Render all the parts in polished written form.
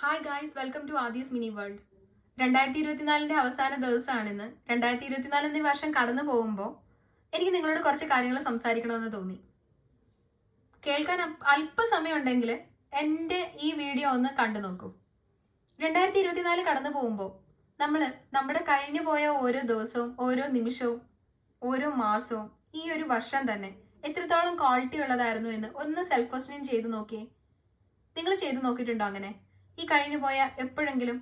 Hi guys, welcome to Aadi's mini world. 2024 അവസാന ദിവസമാണിന്ന്. 2024 എന്നീ വർഷം കടന്നു പോകുമ്പോൾ എനിക്ക് നിങ്ങളോട് കുറച്ച് കാര്യങ്ങൾ സംസാരിക്കണമെന്ന് തോന്നി. കേൾക്കാൻ അല്പസമയം ഉണ്ടെങ്കിൽ എൻ്റെ ഈ വീഡിയോ ഒന്ന് കണ്ടു നോക്കൂ. 2024 കടന്നു പോകുമ്പോൾ നമ്മുടെ കഴിഞ്ഞു പോയ ഓരോ ദിവസവും, ഓരോ നിമിഷവും, ഓരോ മാസവും, ഈ ഒരു വർഷം തന്നെ എത്രത്തോളം ക്വാളിറ്റി ഉള്ളതായിരുന്നു എന്ന് ഒന്ന് സെൽഫ് ക്വസ്റ്റ്യൻ ചെയ്ത് നോക്കിയേ. നിങ്ങൾ ചെയ്ത് നോക്കിയിട്ടുണ്ടോ അങ്ങനെ? ഈ കഴിഞ്ഞു പോയ എപ്പോഴെങ്കിലും?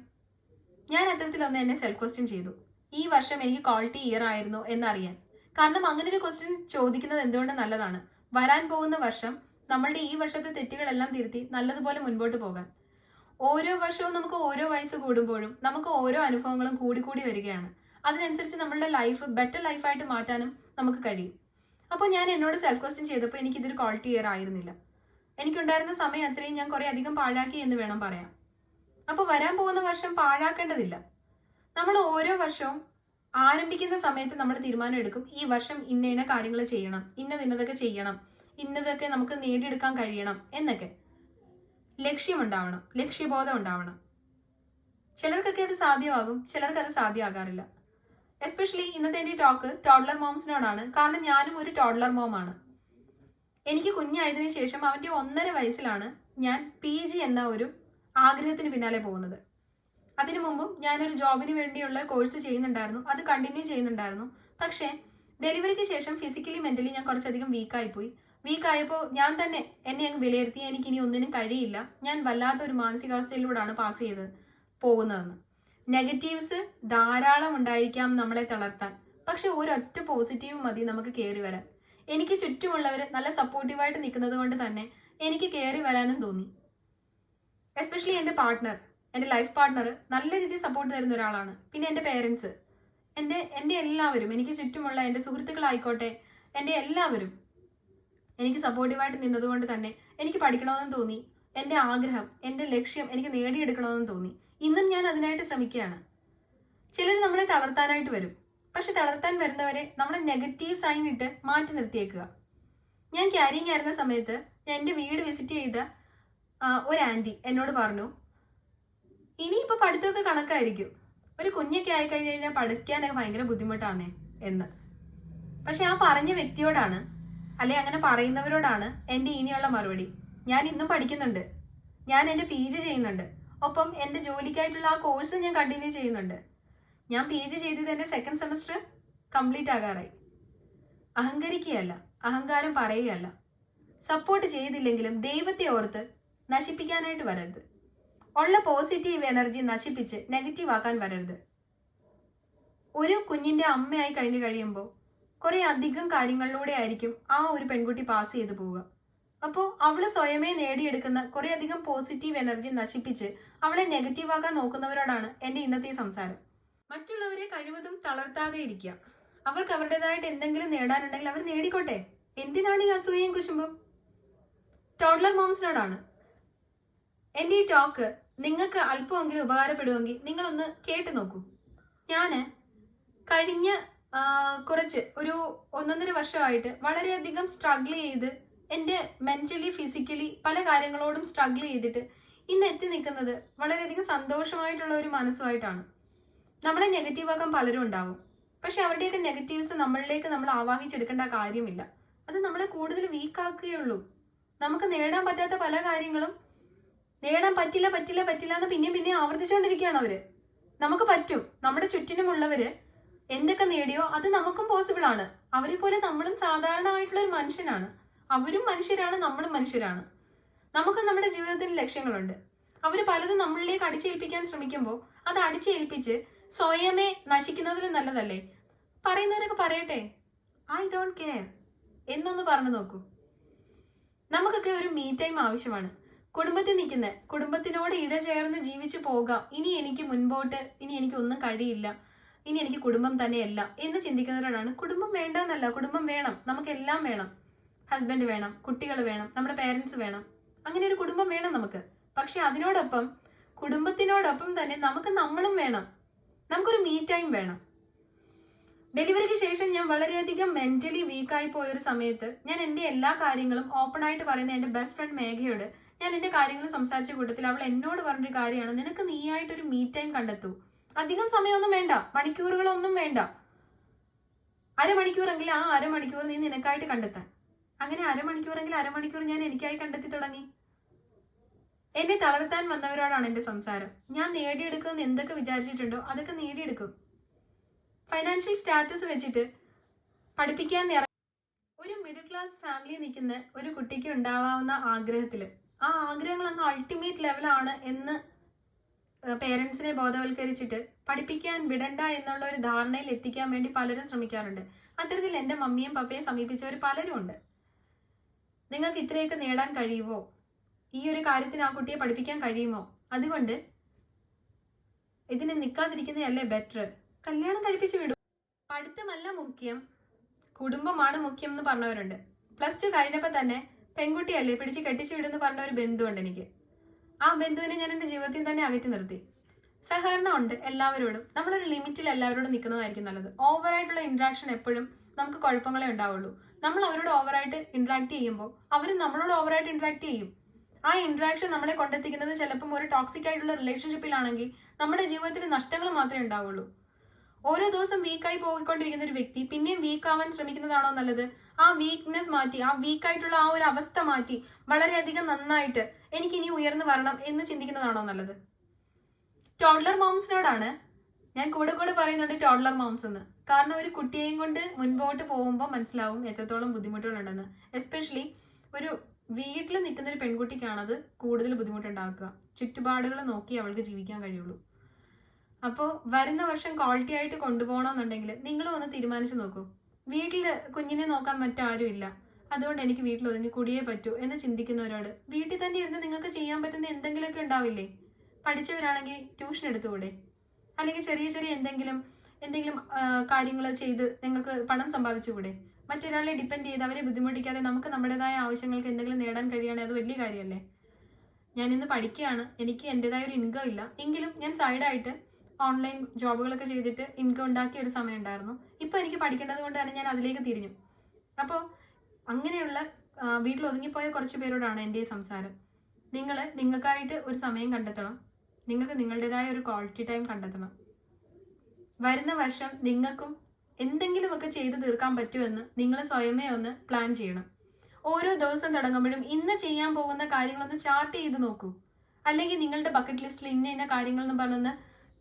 ഞാൻ അത്തരത്തിലൊന്ന് എന്നെ സെൽഫ് ക്വസ്റ്റ്യൻ ചെയ്തു. ഈ വർഷം എനിക്ക് ക്വാളിറ്റി ഇയർ ആയിരുന്നു എന്നറിയാൻ. കാരണം അങ്ങനെ ഒരു ക്വസ്റ്റ്യൻ ചോദിക്കുന്നത് എന്തുകൊണ്ട് നല്ലതാണ്. വരാൻ പോകുന്ന വർഷം നമ്മളുടെ ഈ വർഷത്തെ തെറ്റുകളെല്ലാം തിരുത്തി നല്ലതുപോലെ മുൻപോട്ട് പോകാൻ. ഓരോ വർഷവും നമുക്ക് ഓരോ വയസ്സ് കൂടുമ്പോഴും നമുക്ക് ഓരോ അനുഭവങ്ങളും കൂടി വരികയാണ്. അതിനനുസരിച്ച് നമ്മളുടെ ലൈഫ് ബെറ്റർ ലൈഫായിട്ട് മാറ്റാനും നമുക്ക് കഴിയും. അപ്പോൾ ഞാൻ എന്നോട് സെൽഫ് ക്വസ്റ്റ്യൻ ചെയ്തപ്പോൾ എനിക്കിതൊരു ക്വാളിറ്റി ഇയർ ആയിരുന്നില്ല. എനിക്കുണ്ടായിരുന്ന സമയം അത്രയും ഞാൻ കുറേ അധികം പാഴാക്കി എന്ന് വേണം പറയാം. അപ്പോൾ വരാൻ പോകുന്ന വർഷം പാഴാക്കേണ്ടതില്ല. നമ്മൾ ഓരോ വർഷവും ആരംഭിക്കുന്ന സമയത്ത് നമ്മൾ തീരുമാനം എടുക്കും, ഈ വർഷം ഇന്ന കാര്യങ്ങൾ ചെയ്യണം, ഇന്നതൊക്കെ ചെയ്യണം, ഇന്നതൊക്കെ നമുക്ക് നേടിയെടുക്കാൻ കഴിയണം എന്നൊക്കെ. ലക്ഷ്യമുണ്ടാവണം, ലക്ഷ്യബോധം ഉണ്ടാവണം. ചിലർക്കൊക്കെ അത് സാധ്യമാകും, ചിലർക്ക് അത് സാധ്യമാകാറില്ല. എസ്പെഷ്യലി ഇന്നത്തെ എൻ്റെ ടോക്ക് ടോഡ്ലർ മോംസിനോടാണ്. കാരണം ഞാനും ഒരു ടോഡ്ലർ മോമാണ്. എനിക്ക് കുഞ്ഞായതിനു ശേഷം അവൻ്റെ 1.5 വയസ്സിലാണ് ഞാൻ PG എന്ന ഒരു ആഗ്രഹത്തിന് പിന്നാലെ പോകുന്നത്. അതിനു മുമ്പും ഞാനൊരു ജോബിന് വേണ്ടിയുള്ള കോഴ്സ് ചെയ്യുന്നുണ്ടായിരുന്നു, അത് കണ്ടിന്യൂ ചെയ്യുന്നുണ്ടായിരുന്നു. പക്ഷേ ഡെലിവറിക്ക് ശേഷം ഫിസിക്കലി മെന്റലി ഞാൻ കുറച്ചധികം വീക്കായിപ്പോയി. വീക്കായപ്പോൾ ഞാൻ തന്നെ എന്നെ അങ്ങ് വിലയിരുത്തി, എനിക്ക് ഇനി ഒന്നിനും കഴിയില്ല, ഞാൻ വല്ലാത്തൊരു മാനസികാവസ്ഥയിലൂടെയാണ് പാസ് ചെയ്ത് പോകുന്നതെന്ന്. നെഗറ്റീവ്സ് ധാരാളം ഉണ്ടായിരിക്കാം നമ്മളെ തളർത്താൻ, പക്ഷെ ഒരൊറ്റ പോസിറ്റീവ് മതി നമുക്ക് കയറി വരാൻ. എനിക്ക് ചുറ്റുമുള്ളവർ നല്ല സപ്പോർട്ടീവായിട്ട് നിൽക്കുന്നത് കൊണ്ട് തന്നെ എനിക്ക് കയറി വരാനും തോന്നി. എസ്പെഷ്യലി എൻ്റെ പാർട്ട്ണർ, എൻ്റെ ലൈഫ് പാർട്ട്ണർ നല്ല രീതിയിൽ സപ്പോർട്ട് തരുന്ന ഒരാളാണ്. പിന്നെ എൻ്റെ പേരൻസ്, എൻ്റെ എല്ലാവരും, എനിക്ക് ചുറ്റുമുള്ള എൻ്റെ സുഹൃത്തുക്കളായിക്കോട്ടെ, എൻ്റെ എല്ലാവരും എനിക്ക് സപ്പോർട്ടീവായിട്ട് നിന്നതുകൊണ്ട് തന്നെ എനിക്ക് പഠിക്കണമെന്ന് തോന്നി. എൻ്റെ ആഗ്രഹം, എൻ്റെ ലക്ഷ്യം എനിക്ക് നേടിയെടുക്കണമെന്ന് തോന്നി. ഇന്നും ഞാൻ അതിനായിട്ട് ശ്രമിക്കുകയാണ്. ചിലർ നമ്മളെ തളർത്താനായിട്ട് വരും, പക്ഷെ തളർത്താൻ വരുന്നവരെ നമ്മൾ നെഗറ്റീവ് സൈൻ ഇട്ട് മാറ്റി നിർത്തിയേക്കുക. ഞാൻ ക്യാരിങ് ആയിരുന്ന സമയത്ത് ഞാൻ എൻ്റെ വീട് വിസിറ്റ് ചെയ്ത ഒരു ആൻറ്റി എന്നോട് പറഞ്ഞു, ഇനിയിപ്പോൾ പഠിത്തമൊക്കെ കണക്കായിരിക്കും, ഒരു കുഞ്ഞൊക്കെ ആയിക്കഴിഞ്ഞ് കഴിഞ്ഞാൽ പഠിക്കാനൊക്കെ ഭയങ്കര ബുദ്ധിമുട്ടാണേ എന്ന്. പക്ഷെ ആ പറഞ്ഞ വ്യക്തിയോടാണ്, അല്ലെ അങ്ങനെ പറയുന്നവരോടാണ് എൻ്റെ ഇനിയുള്ള മറുപടി. ഞാൻ ഇന്നും പഠിക്കുന്നുണ്ട്, ഞാൻ എൻ്റെ PG ചെയ്യുന്നുണ്ട്, ഒപ്പം എൻ്റെ ജോലിക്കായിട്ടുള്ള ആ കോഴ്സ് ഞാൻ കണ്ടിന്യൂ ചെയ്യുന്നുണ്ട്. ഞാൻ PG ചെയ്തത് എൻ്റെ 2nd സെമസ്റ്റർ കംപ്ലീറ്റ് ആകാറായി. അഹങ്കരിക്കുകയല്ല, അഹങ്കാരം പറയുകയല്ല. സപ്പോർട്ട് ചെയ്തില്ലെങ്കിലും ദൈവത്തെ ഓർത്ത് നശിപ്പിക്കാനായിട്ട് വരരുത്. ഉള്ള പോസിറ്റീവ് എനർജി നശിപ്പിച്ച് നെഗറ്റീവ് ആക്കാൻ വരരുത്. ഒരു കുഞ്ഞിന്റെ അമ്മയായി കഴിഞ്ഞു കഴിയുമ്പോൾ കുറെ അധികം കാര്യങ്ങളിലൂടെ ആയിരിക്കും ആ ഒരു പെൺകുട്ടി പാസ് ചെയ്തു പോവുക. അപ്പോൾ അവള് സ്വയമേ നേടിയെടുക്കുന്ന കുറെ അധികം പോസിറ്റീവ് എനർജി നശിപ്പിച്ച് അവളെ നെഗറ്റീവ് ആക്കാൻ നോക്കുന്നവരോടാണ് എൻ്റെ ഇന്നത്തെ സംസാരം. മറ്റുള്ളവരെ കഴിവതും തളർത്താതെ ഇരിക്കുക. അവർക്ക് അവരുടേതായിട്ട് എന്തെങ്കിലും നേടാനുണ്ടെങ്കിൽ അവർ നേടിക്കോട്ടെ. എന്തിനാണ് ഈ അസൂയയും കുശുമ്പും? ടോഡ്ലർ മോംസിനോടാണ് എൻ്റെ ഈ ടോക്ക്. നിങ്ങൾക്ക് അല്പമെങ്കിലും ഉപകാരപ്പെടുമെങ്കിൽ നിങ്ങളൊന്ന് കേട്ടു നോക്കൂ. ഞാൻ കഴിഞ്ഞ ഒരു 1.5 വർഷമായിട്ട് വളരെയധികം സ്ട്രഗിൾ ചെയ്ത് എൻ്റെ മെന്റലി ഫിസിക്കലി പല കാര്യങ്ങളോടും സ്ട്രഗിൾ ചെയ്തിട്ട് ഇന്ന് എത്തി നിൽക്കുന്നത് വളരെയധികം സന്തോഷമായിട്ടുള്ള ഒരു മനസ്സുമായിട്ടാണ്. നമ്മളെ നെഗറ്റീവ് ആക്കാൻ പലരും ഉണ്ടാവും, പക്ഷെ അവരുടെയൊക്കെ നെഗറ്റീവ്സ് നമ്മളിലേക്ക് നമ്മൾ ആവാഹിച്ചെടുക്കേണ്ട കാര്യമില്ല. അത് നമ്മളെ കൂടുതൽ വീക്കാക്കുകയുള്ളൂ. നമുക്ക് നേടാൻ പറ്റാത്ത പല കാര്യങ്ങളും നേടാൻ പറ്റില്ല എന്ന് പിന്നെ ആവർത്തിച്ചുകൊണ്ടിരിക്കുകയാണ് അവര്. നമുക്ക് പറ്റും. നമ്മുടെ ചുറ്റിനുമുള്ളവര് എന്തൊക്കെ നേടിയോ അത് നമുക്കും പോസിബിൾ ആണ്. അവരെ പോലെ നമ്മളും സാധാരണമായിട്ടുള്ള ഒരു മനുഷ്യനാണ്. അവരും മനുഷ്യരാണ്, നമ്മളും മനുഷ്യരാണ്. നമുക്ക് നമ്മുടെ ജീവിതത്തിൽ ലക്ഷ്യങ്ങളുണ്ട്. അവര് പലതും നമ്മളിലേക്ക് അടിച്ചേൽപ്പിക്കാൻ ശ്രമിക്കുമ്പോൾ അത് അടിച്ചേൽപ്പിച്ച് സ്വയമേ നശിക്കുന്നതിലും നല്ലതല്ലേ? പറയുന്നവരൊക്കെ പറയട്ടെ, ഐ ഡോണ്ട് കെയർ എന്നൊന്ന് പറഞ്ഞു നോക്കൂ. നമുക്കൊക്കെ ഒരു മീ ടൈം ആവശ്യമാണ്. കുടുംബത്തിൽ നിൽക്കുന്ന, കുടുംബത്തിനോട് ഇടചേർന്ന് ജീവിച്ചു പോകാം. ഇനി എനിക്ക് മുൻപോട്ട്, ഇനി എനിക്ക് ഒന്നും കഴിയില്ല, ഇനി എനിക്ക് കുടുംബം തന്നെയല്ല എന്ന് ചിന്തിക്കുന്നവരോടാണ് കുടുംബം വേണ്ടെന്നല്ല, കുടുംബം വേണം, നമുക്കെല്ലാം വേണം. ഹസ്ബൻഡ് വേണം, കുട്ടികൾ വേണം, നമ്മുടെ പേരൻസ് വേണം, അങ്ങനെ ഒരു കുടുംബം വേണം നമുക്ക്. പക്ഷെ അതിനോടൊപ്പം, കുടുംബത്തിനോടൊപ്പം തന്നെ നമുക്ക് നമ്മളും വേണം. നമുക്കൊരു മീ ടൈം വേണം. ഡെലിവറിക്ക് ശേഷം ഞാൻ വളരെയധികം മെന്റലി വീക്കായി പോയൊരു സമയത്ത് ഞാൻ എൻ്റെ എല്ലാ കാര്യങ്ങളും ഓപ്പൺ ആയിട്ട് പറയുന്ന എൻ്റെ ബെസ്റ്റ് ഫ്രണ്ട് മേഘയോട് ഞാൻ എൻ്റെ കാര്യങ്ങൾ സംസാരിച്ച കൂട്ടത്തിൽ അവൾ എന്നോട് പറഞ്ഞൊരു കാര്യമാണ്, നിനക്ക് നീയായിട്ടൊരു മീ ടൈം കണ്ടെത്തൂ. അധികം സമയമൊന്നും വേണ്ട, മണിക്കൂറുകളൊന്നും വേണ്ട, അരമണിക്കൂറെങ്കിലും ആ അരമണിക്കൂർ നീ നിനക്കായിട്ട് കണ്ടെത്താൻ. അങ്ങനെ അരമണിക്കൂർ ഞാൻ എനിക്കായി കണ്ടെത്തി തുടങ്ങി. എന്നെ തളർത്താൻ വന്നവരോടാണ് എൻ്റെ സംസാരം. ഞാൻ നേടിയെടുക്കുമെന്ന് എന്തൊക്കെ വിചാരിച്ചിട്ടുണ്ടോ അതൊക്കെ നേടിയെടുക്കും. ഫൈനാൻഷ്യൽ സ്റ്റാറ്റസ് വെച്ചിട്ട് പഠിപ്പിക്കാൻ ഒരു മിഡിൽ ക്ലാസ് ഫാമിലി നിൽക്കുന്ന ഒരു കുട്ടിക്ക് ഉണ്ടാവാവുന്ന ആഗ്രഹത്തില് ആ ആഗ്രഹങ്ങൾ അങ്ങ് അൾട്ടിമേറ്റ് ലെവലാണ് എന്ന് പേരൻസിനെ ബോധവൽക്കരിച്ചിട്ട് പഠിപ്പിക്കാൻ വിടണ്ട എന്നുള്ള ഒരു ധാരണയിൽ എത്തിക്കാൻ വേണ്ടി പലരും ശ്രമിക്കാറുണ്ട്. അത്തരത്തിൽ എൻ്റെ മമ്മിയും പപ്പയും സമീപിച്ചവർ പലരും ഉണ്ട്. നിങ്ങൾക്ക് ഇത്രയൊക്കെ നേടാൻ കഴിയുമോ? ഈ ഒരു കാര്യത്തിന് ആ കുട്ടിയെ പഠിപ്പിക്കാൻ കഴിയുമോ? അതുകൊണ്ട് ഇതിന് നിൽക്കാതിരിക്കുന്നതല്ലേ ബെറ്റർ. കല്യാണം കഴിപ്പിച്ച് വിടും. പഠിത്തമല്ല മുഖ്യം, കുടുംബമാണ് മുഖ്യം എന്ന് പറഞ്ഞവരുണ്ട്. +2 കഴിഞ്ഞപ്പോൾ തന്നെ പെൺകുട്ടിയല്ലേ പിടിച്ച് കെട്ടിച്ചു വിടുന്ന് പറഞ്ഞ ഒരു ബന്ധുവുണ്ട് എനിക്ക്. ആ ബന്ധുവിനെ ഞാൻ എൻ്റെ ജീവിതത്തിൽ തന്നെ അകറ്റി നിർത്തി. സഹകരണം ഉണ്ട് എല്ലാവരോടും. നമ്മളൊരു ലിമിറ്റിൽ എല്ലാവരോടും നിൽക്കുന്നതായിരിക്കും നല്ലത്. ഓവറായിട്ടുള്ള ഇൻട്രാക്ഷൻ എപ്പോഴും നമുക്ക് കുഴപ്പങ്ങളെ ഉണ്ടാവുള്ളൂ. നമ്മൾ അവരോട് ഓവറായിട്ട് ഇന്ററാക്ട് ചെയ്യുമ്പോൾ അവരും നമ്മളോട് ഓവറായിട്ട് ഇന്ററാക്ട് ചെയ്യും. ആ ഇന്ററാക്ഷൻ നമ്മളെ കൊണ്ടെത്തിക്കുന്നത് ചിലപ്പം ഒരു ടോക്സിക് ആയിട്ടുള്ള റിലേഷൻഷിപ്പിലാണെങ്കിൽ നമ്മുടെ ജീവിതത്തിൽ നഷ്ടങ്ങൾ മാത്രമേ ഉണ്ടാവുള്ളൂ. ഓരോ ദിവസം വീക്കായി പോയിക്കൊണ്ടിരിക്കുന്ന ഒരു വ്യക്തി പിന്നെയും വീക്ക് ആവാൻ ശ്രമിക്കുന്നതാണോ നല്ലത്? ആ വീക്ക്നെസ് മാറ്റി, ആ വീക്കായിട്ടുള്ള ആ ഒരു അവസ്ഥ മാറ്റി വളരെയധികം നന്നായിട്ട് എനിക്കിനി ഉയർന്നു വരണം എന്ന് ചിന്തിക്കുന്നതാണോ നല്ലത്? ടോഡ്ലർ മോംസിനോടാണ് ഞാൻ കൂടെ പറയുന്നുണ്ട് ടോഡ്ലർ മോംസ് എന്ന്. കാരണം ഒരു കുട്ടിയെയും കൊണ്ട് മുൻപോട്ട് പോകുമ്പോൾ മനസ്സിലാവും എത്രത്തോളം ബുദ്ധിമുട്ടുകളുണ്ടെന്ന്. എസ്പെഷ്യലി ഒരു വീട്ടിൽ നിൽക്കുന്ന ഒരു പെൺകുട്ടിക്കാണത് കൂടുതൽ ബുദ്ധിമുട്ടുണ്ടാക്കുക. ചുറ്റുപാടുകൾ നോക്കി അവൾക്ക് ജീവിക്കാൻ കഴിയുള്ളൂ. അപ്പോൾ വരുന്ന വർഷം ക്വാളിറ്റി ആയിട്ട് കൊണ്ടുപോകണമെന്നുണ്ടെങ്കിൽ നിങ്ങളും ഒന്ന് തീരുമാനിച്ച് നോക്കൂ. വീട്ടിൽ കുഞ്ഞിനെ നോക്കാൻ മറ്റാരും ഇല്ല, അതുകൊണ്ട് എനിക്ക് വീട്ടിൽ ഒതുങ്ങി കൂടിയേ പറ്റൂ എന്ന് ചിന്തിക്കുന്നവരോട് വീട്ടിൽ തന്നെ ഇരുന്ന് നിങ്ങൾക്ക് ചെയ്യാൻ പറ്റുന്ന എന്തെങ്കിലുമൊക്കെ ഉണ്ടാവില്ലേ? പഠിച്ചവരാണെങ്കിൽ ട്യൂഷൻ എടുത്തുകൂടെ? അല്ലെങ്കിൽ ചെറിയ എന്തെങ്കിലും കാര്യങ്ങൾ ചെയ്ത് നിങ്ങൾക്ക് പണം സമ്പാദിച്ചുകൂടെ? മറ്റൊരാളെ ഡിപ്പെൻഡ് ചെയ്ത് അവരെ ബുദ്ധിമുട്ടിക്കാതെ നമുക്ക് നമ്മുടേതായ ആവശ്യങ്ങൾക്ക് എന്തെങ്കിലും നേടാൻ കഴിയുകയാണെങ്കിൽ അത് വലിയ കാര്യമല്ലേ? ഞാനിന്ന് പഠിക്കുകയാണ്, എനിക്ക് എൻ്റെതായ ഒരു ഇൻകം ഇല്ല, എങ്കിലും ഞാൻ സൈഡായിട്ട് ഓൺലൈൻ ജോബുകളൊക്കെ ചെയ്തിട്ട് ഇൻകം ഉണ്ടാക്കിയ ഒരു സമയം ഉണ്ടായിരുന്നു. ഇപ്പോൾ എനിക്ക് പഠിക്കേണ്ടത് കൊണ്ട് തന്നെ ഞാൻ അതിലേക്ക് തിരിഞ്ഞു. അപ്പോൾ അങ്ങനെയുള്ള വീട്ടിൽ ഒതുങ്ങിപ്പോയ കുറച്ച് പേരോടാണ് എൻ്റെ ഈ സംസാരം. നിങ്ങൾക്കായിട്ട് ഒരു സമയം കണ്ടെത്തണം. നിങ്ങൾക്ക് നിങ്ങളുടേതായ ഒരു ക്വാളിറ്റി ടൈം കണ്ടെത്തണം. വരുന്ന വർഷം നിങ്ങൾക്കും എന്തെങ്കിലുമൊക്കെ ചെയ്ത് തീർക്കാൻ പറ്റുമെന്ന് നിങ്ങൾ സ്വയമേ ഒന്ന് പ്ലാൻ ചെയ്യണം. ഓരോ ദിവസം തുടങ്ങുമ്പോഴും ഇന്ന് ചെയ്യാൻ പോകുന്ന കാര്യങ്ങളൊന്ന് ചാർട്ട് ചെയ്ത് നോക്കൂ. അല്ലെങ്കിൽ നിങ്ങളുടെ ബക്കറ്റ് ലിസ്റ്റിൽ ഇന്ന കാര്യങ്ങൾ എന്ന് പറഞ്ഞൊന്ന്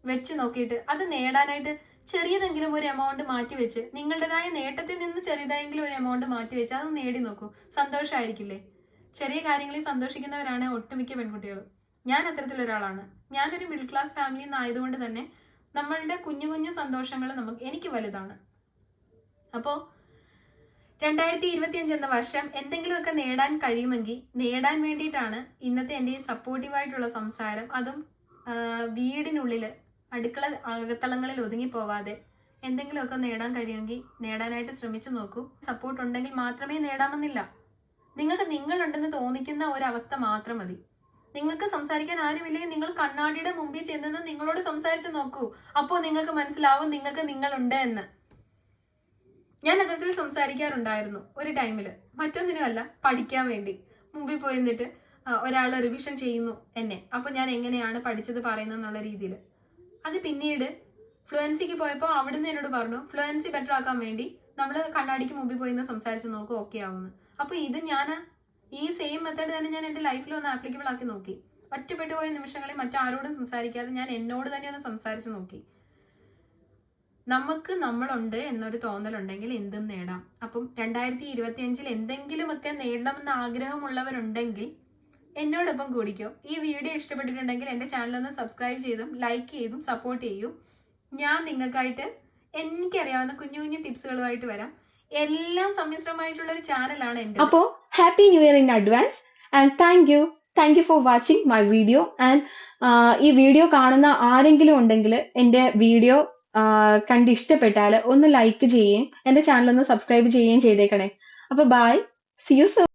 വെച്ച് നോക്കിയിട്ട് അത് നേടാനായിട്ട് ചെറിയതെങ്കിലും ഒരു എമൗണ്ട് മാറ്റി വെച്ച്, നിങ്ങളുടേതായ നേട്ടത്തിൽ നിന്ന് ചെറിയതായെങ്കിലും ഒരു എമൗണ്ട് മാറ്റി വെച്ച് അത് നേടി നോക്കൂ. സന്തോഷമായിരിക്കില്ലേ? ചെറിയ കാര്യങ്ങളിൽ സന്തോഷിക്കുന്നവരാണ് ഒട്ടുമിക്ക പെൺകുട്ടികളും. ഞാൻ അത്തരത്തിലൊരാളാണ്. ഞാനൊരു മിഡിൽ ക്ലാസ് ഫാമിലിയിൽ നിന്നായതുകൊണ്ട് തന്നെ നമ്മളുടെ കുഞ്ഞു സന്തോഷങ്ങൾ എനിക്ക് വലുതാണ്. അപ്പോൾ 2025 എന്ന വർഷം എന്തെങ്കിലുമൊക്കെ നേടാൻ കഴിയുമെങ്കിൽ നേടാൻ വേണ്ടിയിട്ടാണ് ഇന്നത്തെ എൻ്റെ ഈ സപ്പോർട്ടീവായിട്ടുള്ള സംസാരം. അതും വീടിനുള്ളിൽ അടുക്കള അകത്തളങ്ങളിൽ ഒതുങ്ങിപ്പോവാതെ എന്തെങ്കിലുമൊക്കെ നേടാൻ കഴിയുമെങ്കിൽ നേടാനായിട്ട് ശ്രമിച്ചു നോക്കൂ. സപ്പോർട്ട് ഉണ്ടെങ്കിൽ മാത്രമേ നേടാമെന്നില്ല. നിങ്ങൾക്ക് നിങ്ങളുണ്ടെന്ന് തോന്നിക്കുന്ന ഒരവസ്ഥ മാത്രം മതി. നിങ്ങൾക്ക് സംസാരിക്കാൻ ആരുമില്ലെങ്കിൽ നിങ്ങൾ കണ്ണാടിയുടെ മുമ്പിൽ ചെന്ന് നിങ്ങളോട് സംസാരിച്ച് നോക്കൂ. അപ്പോൾ നിങ്ങൾക്ക് മനസ്സിലാവും നിങ്ങൾക്ക് നിങ്ങളുണ്ട് എന്ന്. ഞാൻ അത്തരത്തിൽ സംസാരിക്കാറുണ്ടായിരുന്നു ഒരു ടൈമിൽ. മറ്റൊന്നിനുമല്ല, പഠിക്കാൻ വേണ്ടി മുമ്പിൽ പോയി നിന്നിട്ട് ഒരാൾ റിവിഷൻ ചെയ്യുന്നു എന്നെ, അപ്പോൾ ഞാൻ എങ്ങനെയാണ് പഠിച്ചത് പറയുന്നത് എന്നുള്ള രീതിയിൽ. അത് പിന്നീട് ഫ്ലുവൻസിക്ക് പോയപ്പോൾ അവിടുന്ന് എന്നോട് പറഞ്ഞു, ഫ്ലുവൻസി ബെറ്റർ ആക്കാൻ വേണ്ടി നമ്മൾ കണ്ണാടിക്ക് മുമ്പിൽ പോയി നിന്ന് സംസാരിച്ച് നോക്കും, ഓക്കെ ആവുന്നു. അപ്പോൾ ഇത് ഞാൻ ഈ സെയിം മെത്തേഡ് തന്നെ ഞാൻ എൻ്റെ ലൈഫിൽ ഒന്ന് ആപ്ലിക്കബിൾ ആക്കി നോക്കി. ഒറ്റപ്പെട്ടു പോയ നിമിഷങ്ങളിൽ മറ്റാരോടും സംസാരിക്കാതെ ഞാൻ എന്നോട് തന്നെ ഒന്ന് സംസാരിച്ച് നോക്കി. നമുക്ക് നമ്മളുണ്ട് എന്നൊരു തോന്നലുണ്ടെങ്കിൽ എന്തും നേടാം. അപ്പം 2025 എന്തെങ്കിലുമൊക്കെ നേടണമെന്ന് ആഗ്രഹമുള്ളവരുണ്ടെങ്കിൽ എന്നോടൊപ്പം കൂടിക്കോ. ഈ വീഡിയോ ഇഷ്ടപ്പെട്ടിട്ടുണ്ടെങ്കിൽ എൻ്റെ ചാനലൊന്ന് സബ്സ്ക്രൈബ് ചെയ്തും ലൈക്ക് ചെയ്തും സപ്പോർട്ട് ചെയ്യൂ. ഞാൻ നിങ്ങൾക്കായിട്ട് എനിക്കറിയാവുന്ന കുഞ്ഞു ടിപ്സുകളുമായിട്ട് വരാം. എല്ലാം സമ്മിശ്രമായിട്ടുള്ള ഒരു ചാനലാണ് എൻ്റെ. അപ്പോൾ happy new year in advance and thank you for watching my video. And ഈ വീഡിയോ കാണുന്ന ആരെങ്കിലും ഉണ്ടെങ്കിൽ എൻ്റെ വീഡിയോ കണ്ട് ഇഷ്ടപ്പെട്ടാൽ ഒന്ന് ലൈക്ക് ചെയ്യുകയും എൻ്റെ ചാനൽ ഒന്ന് സബ്സ്ക്രൈബ് ചെയ്യുകയും ചെയ്തേക്കണേ. അപ്പോൾ ബൈ, സീ യു സൂൺ.